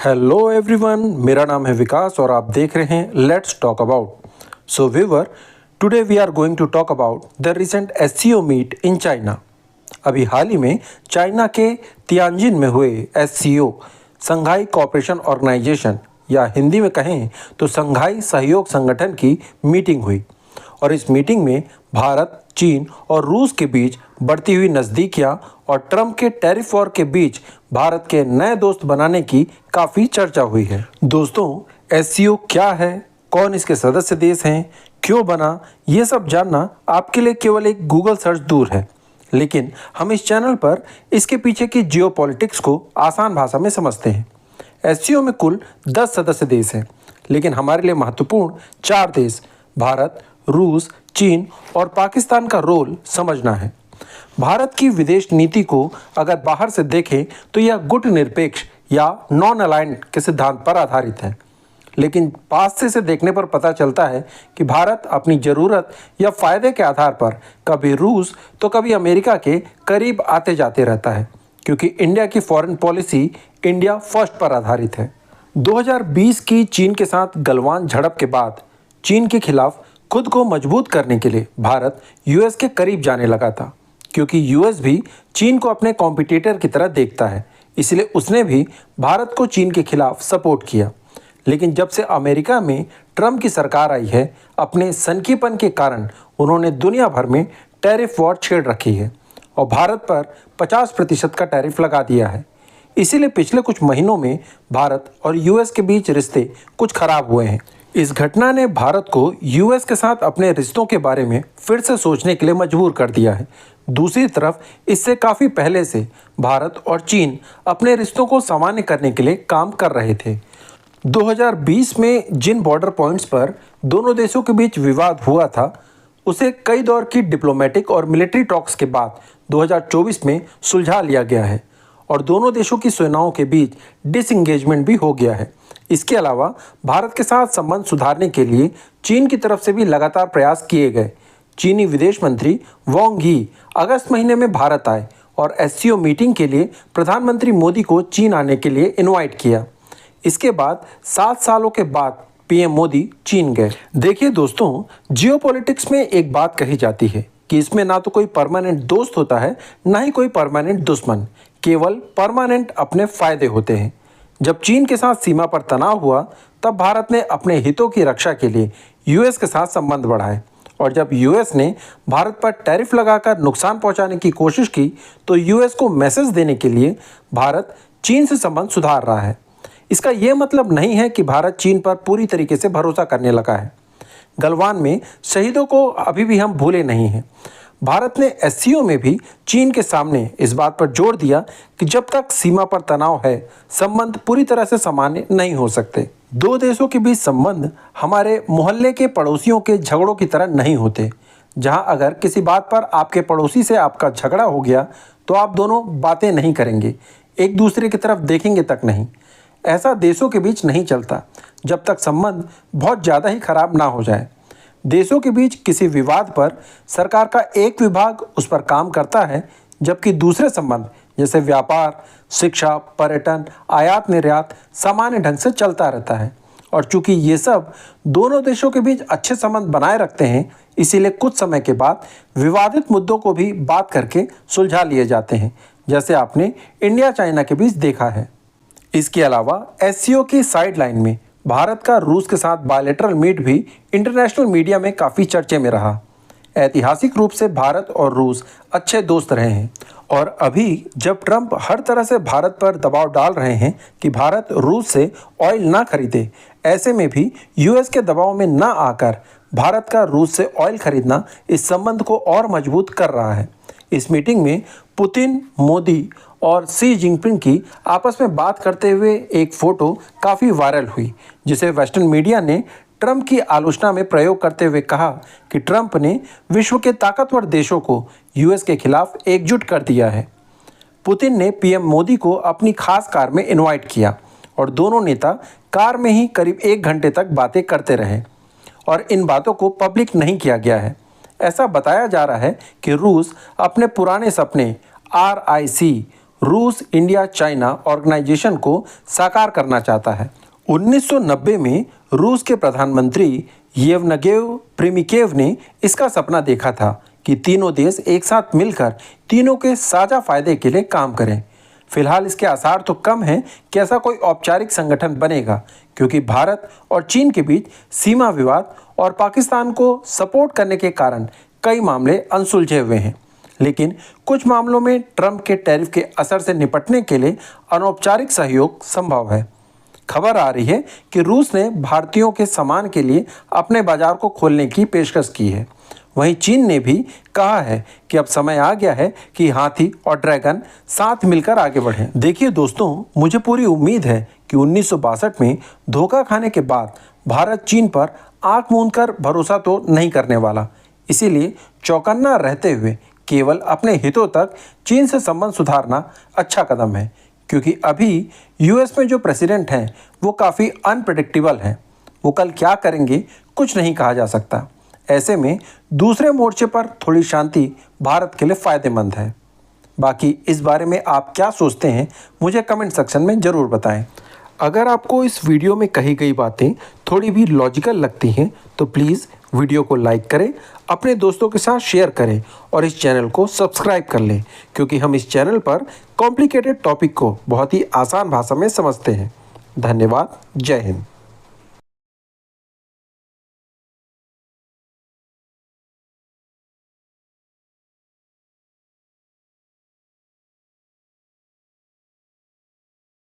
Hello everyone, मेरा नाम है विकास और आप देख रहे हैं let's talk about. So viewer, today we are going to talk about the recent SCO meet in China. अभी हाल ही में चाइना के तियानजिन में हुए एससीओ संघाई कोऑपरेशन ऑर्गेनाइजेशन या हिंदी में कहें तो संघाई सहयोग संगठन की मीटिंग हुई और इस मीटिंग में भारत, चीन और रूस के बीच बढ़ती हुई नज़दीकियां और ट्रंप के टैरिफ वॉर के बीच भारत के नए दोस्त बनाने की काफ़ी चर्चा हुई है। दोस्तों, एससीओ क्या है, कौन इसके सदस्य देश हैं, क्यों बना, ये सब जानना आपके लिए केवल एक गूगल सर्च दूर है। लेकिन हम इस चैनल पर इसके पीछे की जियोपॉलिटिक्स को आसान भाषा में समझते हैं। एससीओ में कुल 10 सदस्य देश हैं, लेकिन हमारे लिए महत्वपूर्ण 4 देश भारत, रूस, चीन और पाकिस्तान का रोल समझना है। भारत की विदेश नीति को अगर बाहर से देखें तो यह गुट निरपेक्ष या नॉन अलाइंड के सिद्धांत पर आधारित है, लेकिन पास से देखने पर पता चलता है कि भारत अपनी ज़रूरत या फ़ायदे के आधार पर कभी रूस तो कभी अमेरिका के करीब आते जाते रहता है, क्योंकि इंडिया की फॉरेन पॉलिसी इंडिया फर्स्ट पर आधारित है। 2020 की चीन के साथ गलवान झड़प के बाद चीन के खिलाफ खुद को मजबूत करने के लिए भारत यूएस के करीब जाने लगा था, क्योंकि यूएस भी चीन को अपने कॉम्पिटिटर की तरह देखता है, इसलिए उसने भी भारत को चीन के खिलाफ सपोर्ट किया। लेकिन जब से अमेरिका में ट्रंप की सरकार आई है, अपने सनकीपन के कारण उन्होंने दुनिया भर में टैरिफ वॉर छेड़ रखी है और भारत पर 50% का टैरिफ लगा दिया है। इसीलिए पिछले कुछ महीनों में भारत और यूएस के बीच रिश्ते कुछ खराब हुए हैं। इस घटना ने भारत को यूएस के साथ अपने रिश्तों के बारे में फिर से सोचने के लिए मजबूर कर दिया है। दूसरी तरफ इससे काफ़ी पहले से भारत और चीन अपने रिश्तों को सामान्य करने के लिए काम कर रहे थे। 2020 में जिन बॉर्डर पॉइंट्स पर दोनों देशों के बीच विवाद हुआ था, उसे कई दौर की डिप्लोमेटिक और मिलिट्री टॉक्स के बाद 2024 में सुलझा लिया गया है और दोनों देशों की सेनाओं के बीच डिसएंगेजमेंट भी हो गया है। इसके अलावा भारत के साथ संबंध सुधारने के लिए चीन की तरफ से भी लगातार प्रयास किए गए। चीनी विदेश मंत्री वांग यी अगस्त महीने में भारत आए और एससीओ मीटिंग के लिए प्रधानमंत्री मोदी को चीन आने के लिए इनवाइट किया। इसके बाद 7 सालों के बाद पीएम मोदी चीन गए। देखिए दोस्तों, जियोपॉलिटिक्स में एक बात कही जाती है कि इसमें ना तो कोई परमानेंट दोस्त होता है, ना ही कोई परमानेंट दुश्मन, केवल परमानेंट अपने फायदे होते हैं। जब चीन के साथ सीमा पर तनाव हुआ, तब भारत ने अपने हितों की रक्षा के लिए यूएस के साथ संबंध बढ़ाए और जब यूएस ने भारत पर टैरिफ लगाकर नुकसान पहुंचाने की कोशिश की, तो यूएस को मैसेज देने के लिए भारत चीन से संबंध सुधार रहा है। इसका यह मतलब नहीं है कि भारत चीन पर पूरी तरीके से भरोसा करने लगा है। गलवान में शहीदों को अभी भी हम भूले नहीं हैं। भारत ने एससीओ में भी चीन के सामने इस बात पर जोर दिया कि जब तक सीमा पर तनाव है, संबंध पूरी तरह से सामान्य नहीं हो सकते। दो देशों के बीच संबंध हमारे मोहल्ले के पड़ोसियों के झगड़ों की तरह नहीं होते, जहां अगर किसी बात पर आपके पड़ोसी से आपका झगड़ा हो गया तो आप दोनों बातें नहीं करेंगे, एक दूसरे की तरफ देखेंगे तक नहीं। ऐसा देशों के बीच नहीं चलता जब तक संबंध बहुत ज़्यादा ही खराब ना हो जाए। देशों के बीच किसी विवाद पर सरकार का एक विभाग उस पर काम करता है, जबकि दूसरे संबंध जैसे व्यापार, शिक्षा, पर्यटन, आयात निर्यात सामान्य ढंग से चलता रहता है। और चूंकि ये सब दोनों देशों के बीच अच्छे संबंध बनाए रखते हैं, इसीलिए कुछ समय के बाद विवादित मुद्दों को भी बात करके सुलझा लिए जाते हैं, जैसे आपने इंडिया चाइना के बीच देखा है। इसके अलावा एससीओ की साइडलाइन में भारत का रूस के साथ बायलैटरल मीट भी इंटरनेशनल मीडिया में काफ़ी चर्चे में रहा। ऐतिहासिक रूप से भारत और रूस अच्छे दोस्त रहे हैं और अभी जब ट्रंप हर तरह से भारत पर दबाव डाल रहे हैं कि भारत रूस से ऑयल ना खरीदे, ऐसे में भी यूएस के दबाव में ना आकर भारत का रूस से ऑयल खरीदना इस संबंध को और मजबूत कर रहा है। इस मीटिंग में पुतिन, मोदी और शी जिनपिंग की आपस में बात करते हुए एक फ़ोटो काफ़ी वायरल हुई, जिसे वेस्टर्न मीडिया ने ट्रंप की आलोचना में प्रयोग करते हुए कहा कि ट्रंप ने विश्व के ताकतवर देशों को यूएस के खिलाफ एकजुट कर दिया है। पुतिन ने पीएम मोदी को अपनी खास कार में इनवाइट किया और दोनों नेता कार में ही करीब 1 घंटे तक बातें करते रहे और इन बातों को पब्लिक नहीं किया गया है। ऐसा बताया जा रहा है कि रूस अपने पुराने सपने RIC रूस इंडिया चाइना ऑर्गेनाइजेशन को साकार करना चाहता है। 1990 में रूस के प्रधानमंत्री येवनगेव प्रिमिकेव ने इसका सपना देखा था कि तीनों देश एक साथ मिलकर तीनों के साझा फायदे के लिए काम करें। फिलहाल इसके आसार तो कम हैं कि ऐसा कोई औपचारिक संगठन बनेगा, क्योंकि भारत और चीन के बीच सीमा विवाद और पाकिस्तान को सपोर्ट करने के कारण कई मामले अनसुलझे हुए हैं। लेकिन कुछ मामलों में ट्रंप के टैरिफ के असर से निपटने के लिए अनौपचारिक सहयोग संभव है। खबर आ रही है कि रूस ने भारतीयों के सामान के लिए अपने बाजार को खोलने की पेशकश की है। वहीं चीन ने भी कहा है कि अब समय आ गया है कि हाथी और ड्रैगन साथ मिलकर आगे बढ़ें। देखिए दोस्तों, मुझे पूरी उम्मीद है कि 1962 में धोखा खाने के बाद भारत चीन पर आंख मूंदकर भरोसा तो नहीं करने वाला। इसीलिए चौकन्ना रहते हुए केवल अपने हितों तक चीन से संबंध सुधारना अच्छा कदम है, क्योंकि अभी यूएस में जो प्रेसिडेंट हैं वो काफ़ी अनप्रेडिक्टेबल हैं। वो कल क्या करेंगे कुछ नहीं कहा जा सकता। ऐसे में दूसरे मोर्चे पर थोड़ी शांति भारत के लिए फ़ायदेमंद है। बाकी इस बारे में आप क्या सोचते हैं मुझे कमेंट सेक्शन में ज़रूर बताएं। अगर आपको इस वीडियो में कही गई बातें थोड़ी भी लॉजिकल लगती हैं तो प्लीज़ वीडियो को लाइक करें, अपने दोस्तों के साथ शेयर करें और इस चैनल को सब्सक्राइब कर लें, क्योंकि हम इस चैनल पर कॉम्प्लिकेटेड टॉपिक को बहुत ही आसान भाषा में समझते हैं। धन्यवाद। जय हिंद।